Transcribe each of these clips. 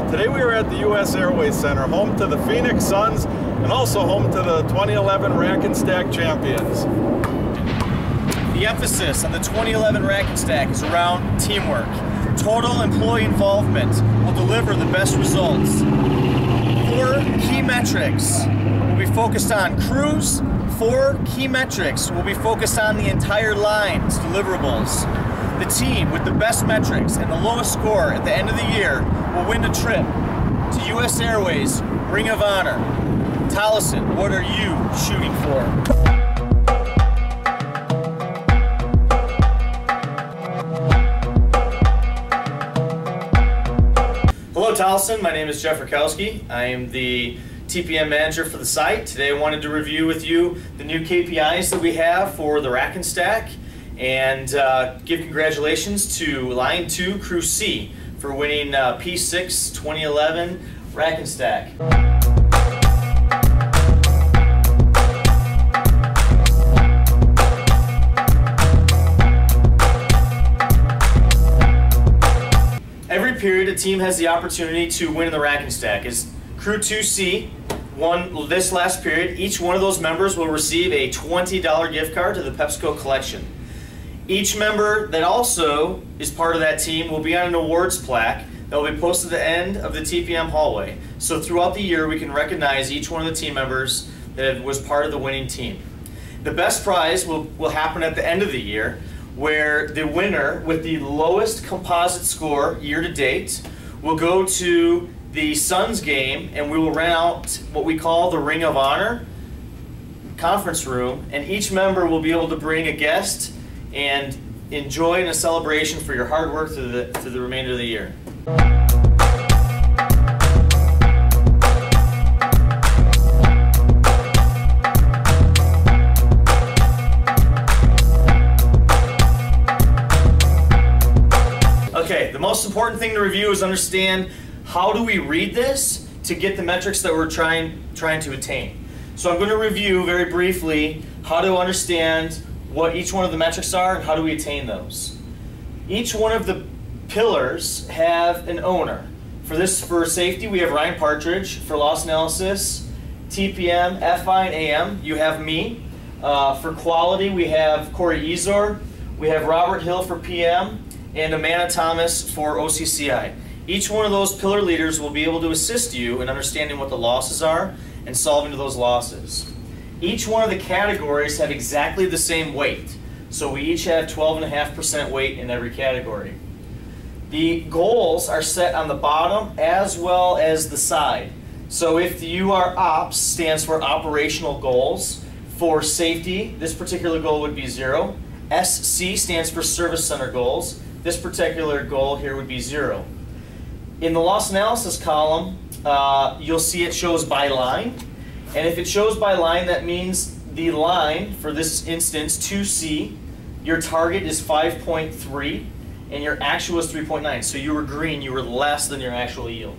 Today we are at the U.S. Airways Center, home to the Phoenix Suns and also home to the 2011 Rack and Stack champions. The emphasis on the 2011 Rack and Stack is around teamwork. Total employee involvement will deliver the best results. 4 key metrics will be focused on crews. 4 key metrics will be focused on the entire line's deliverables. The team with the best metrics and the lowest score at the end of the year will win a trip to U.S. Airways Ring of Honor. Tolleson, what are you shooting for? Hello Tolleson, my name is Jeff Rakowski. I am the TPM manager for the site. Today I wanted to review with you the new KPIs that we have for the Rack and Stack and give congratulations to Line 2 Crew C for winning P6 2011 Rack and Stack. Every period a team has the opportunity to win in the Rack and Stack. As Crew 2C won this last period, each one of those members will receive a $20 gift card to the PepsiCo collection. Each member that also is part of that team will be on an awards plaque that will be posted at the end of the TPM hallway. So throughout the year we can recognize each one of the team members that was part of the winning team. The best prize will happen at the end of the year, where the winner with the lowest composite score year to date will go to the Suns game, and we will rent out what we call the Ring of Honor conference room, and each member will be able to bring a guest and enjoy in a celebration for your hard work through the remainder of the year. Okay, the most important thing to review is understand how do we read this to get the metrics that we're trying to attain. So I'm going to review very briefly how to understand what each one of the metrics are and how do we attain those. Each one of the pillars have an owner. For safety, we have Ryan Partridge. For loss analysis, TPM, FI, and AM, you have me. For quality, we have Corey Ezor. We have Robert Hill for PM, and Amanda Thomas for OCCI. Each one of those pillar leaders will be able to assist you in understanding what the losses are and solving to those losses. Each one of the categories have exactly the same weight. So we each have 12.5% weight in every category. The goals are set on the bottom as well as the side. So if the UR OPS stands for operational goals, for safety, this particular goal would be 0. SC stands for service center goals. This particular goal here would be 0. In the loss analysis column, you'll see it shows by line. And if it shows by line, that means the line, for this instance, 2C, your target is 5.3 and your actual is 3.9. So you were green, you were less than your actual yield.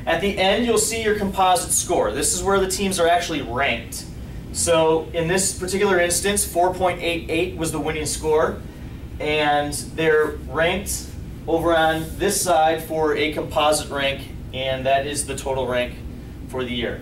At the end, you'll see your composite score. This is where the teams are actually ranked. So in this particular instance, 4.88 was the winning score, and they're ranked over on this side for a composite rank, and that is the total rank for the year.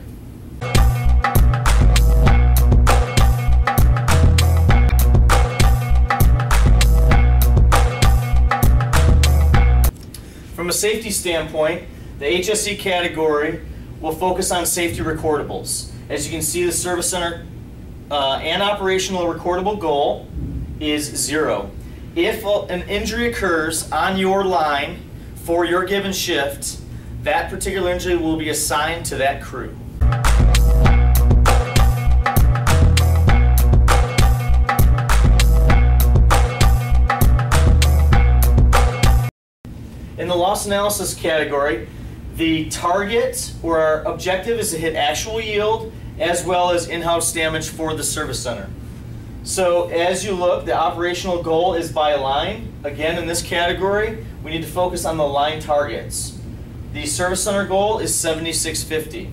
From a safety standpoint, the HSE category will focus on safety recordables. As you can see, the service center and operational recordable goal is 0. If an injury occurs on your line for your given shift, that particular injury will be assigned to that crew. In the loss analysis category, the target or our objective is to hit actual yield as well as in-house damage for the service center. So as you look, the operational goal is by line. Again, in this category, we need to focus on the line targets. The service center goal is 7650.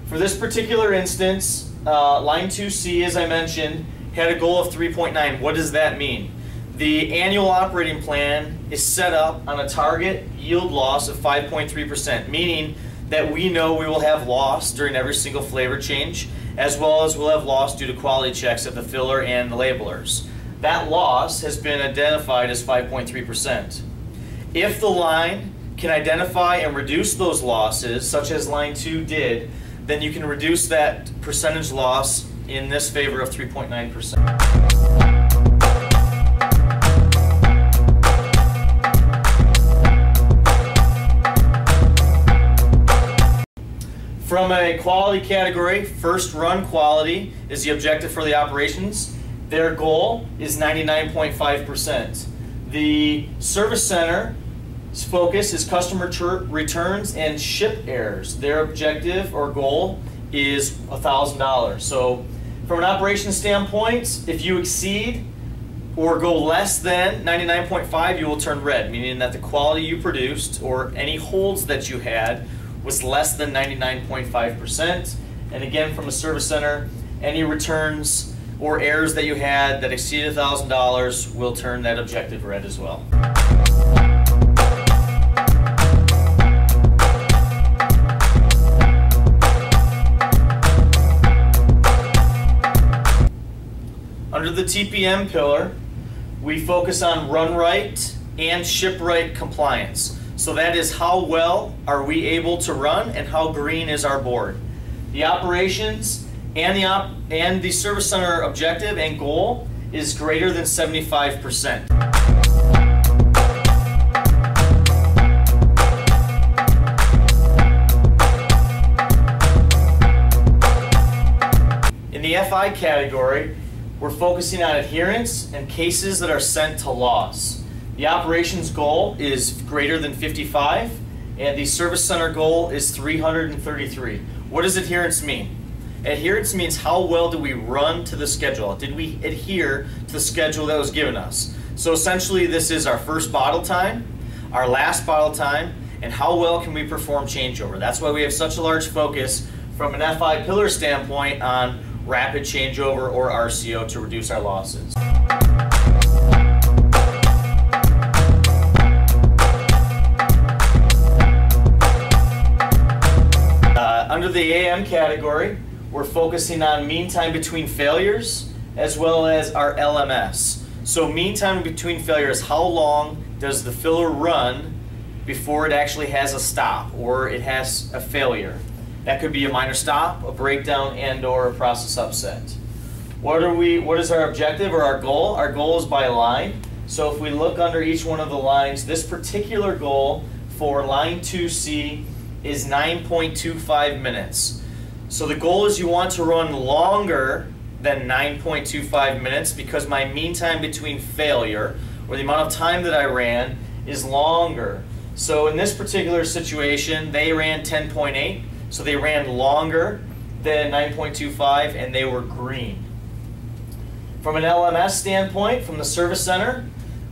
For this particular instance, line 2C, as I mentioned, had a goal of 3.9. What does that mean? The annual operating plan is set up on a target yield loss of 5.3%, meaning that we know we will have loss during every single flavor change, as well as we'll have loss due to quality checks at the filler and the labelers. That loss has been identified as 5.3%. If the line can identify and reduce those losses, such as line 2 did, then you can reduce that percentage loss in this favor of 3.9%. From a quality category, first run quality is the objective for the operations. Their goal is 99.5%. The service center's focus is customer returns and ship errors. Their objective or goal is $1,000. So from an operations standpoint, if you exceed or go less than 99.5, you will turn red, meaning that the quality you produced or any holds that you had was less than 99.5%. And again, from a service center, any returns or errors that you had that exceeded $1,000 will turn that objective red as well. Under the TPM pillar, we focus on run right and ship right compliance. So that is how well are we able to run and how green is our board. The operations and the service center objective and goal is greater than 75%. In the FI category, we're focusing on adherence and cases that are sent to loss. The operations goal is greater than 55, and the service center goal is 333. What does adherence mean? Adherence means how well do we run to the schedule? Did we adhere to the schedule that was given us? So essentially this is our first bottle time, our last bottle time, and how well can we perform changeover. That's why we have such a large focus from an FI pillar standpoint on rapid changeover or RCO to reduce our losses. Under the AM category, we're focusing on mean time between failures as well as our LMS. So mean time between failures, how long does the filler run before it actually has a stop or it has a failure? That could be a minor stop, a breakdown, and or a process upset. What is our objective or our goal? Our goal is by line. So if we look under each one of the lines, this particular goal for line 2C is 9.25 minutes. So the goal is you want to run longer than 9.25 minutes because my mean time between failure, or the amount of time that I ran, is longer. So in this particular situation, they ran 10.8, so they ran longer than 9.25 and they were green. From an LMS standpoint, from the service center,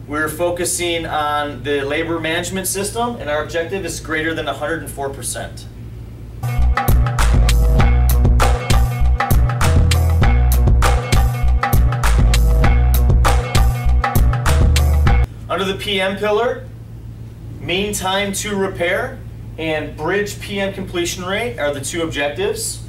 we're focusing on the labor management system, and our objective is greater than 104%. Under the PM pillar, mean time to repair and bridge PM completion rate are the two objectives.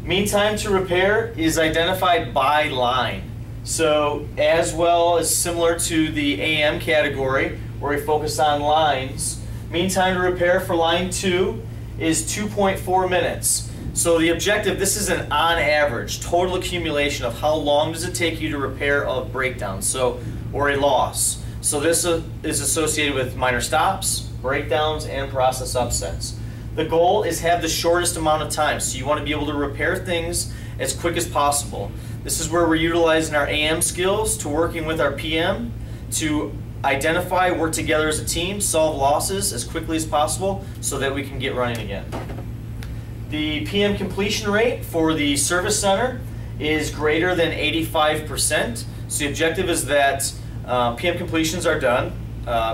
Mean time to repair is identified by line. So as well as similar to the AM category where we focus on lines, mean time to repair for line 2 is 2.4 minutes. So the objective, this is an on average, total accumulation of how long does it take you to repair a breakdown, or a loss. So this is associated with minor stops, breakdowns, and process upsets. The goal is have the shortest amount of time, so you want to be able to repair things as quick as possible. This is where we're utilizing our AM skills to working with our PM to identify, work together as a team, solve losses as quickly as possible so that we can get running again. The PM completion rate for the service center is greater than 85%. So the objective is that PM completions are done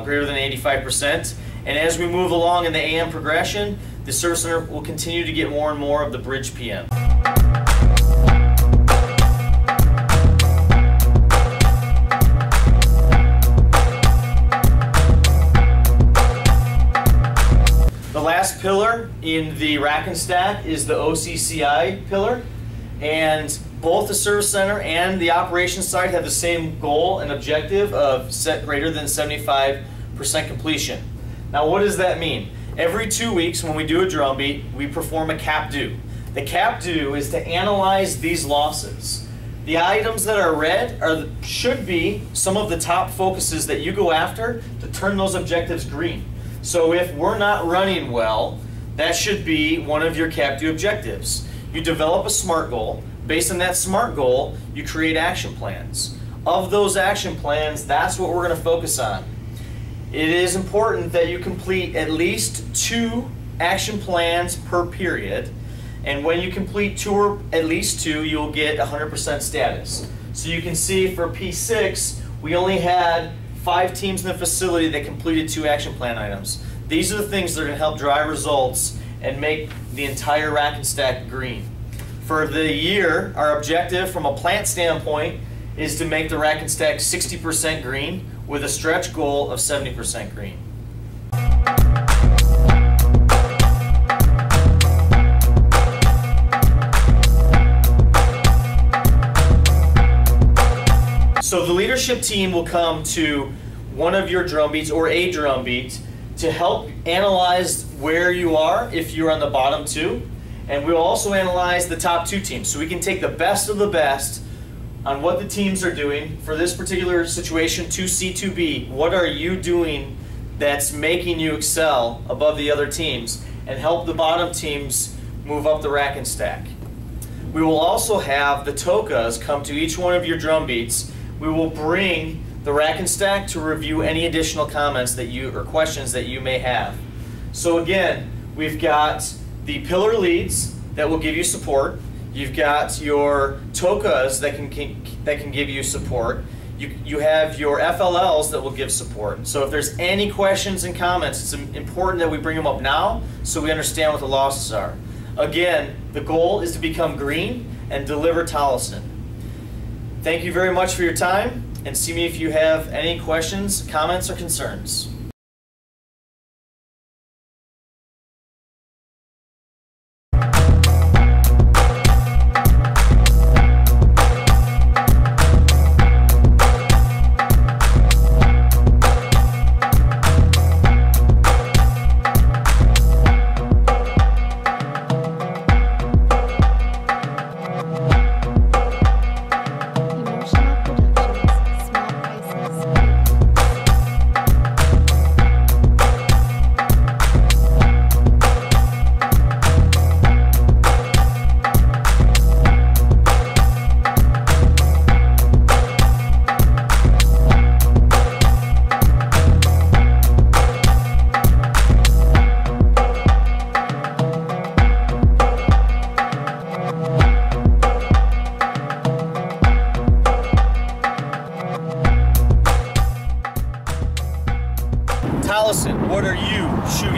greater than 85%. And as we move along in the AM progression, the service center will continue to get more and more of the bridge PM. The last pillar in the rack and stack is the OCCI pillar, and both the service center and the operations side have the same goal and objective of set greater than 75% completion. Now what does that mean? Every 2 weeks when we do a drumbeat, we perform a cap due. The cap due is to analyze these losses. The items that are red should be some of the top focuses that you go after to turn those objectives green. So if we're not running well, that should be one of your cap due objectives. You develop a SMART goal. Based on that SMART goal, you create action plans. Of those action plans, that's what we're going to focus on. It is important that you complete at least 2 action plans per period. And when you complete 2 or at least 2, you'll get 100% status. So you can see for P6, we only had 5 teams in the facility that completed 2 action plan items. These are the things that are going to help drive results and make the entire rack and stack green. For the year, our objective from a plant standpoint is to make the rack and stack 60% green with a stretch goal of 70% green. So the leadership team will come to one of your drum beats or a drum beat to help analyze where you are if you're on the bottom 2. And we'll also analyze the top 2 teams. So we can take the best of the best on what the teams are doing. For this particular situation, 2C, 2B, what are you doing that's making you excel above the other teams and help the bottom teams move up the rack and stack. We will also have the tokas come to each one of your drum beats. We will bring the rack and stack to review any additional comments that you or questions that you may have. So again, we've got the pillar leads that will give you support. You've got your tokas that can give you support. You have your FLLs that will give support. So if there's any questions and comments, it's important that we bring them up now so we understand what the losses are. Again, the goal is to become green and deliver Tolleson. Thank you very much for your time, and see me if you have any questions, comments, or concerns. Tolleson, what are you shooting?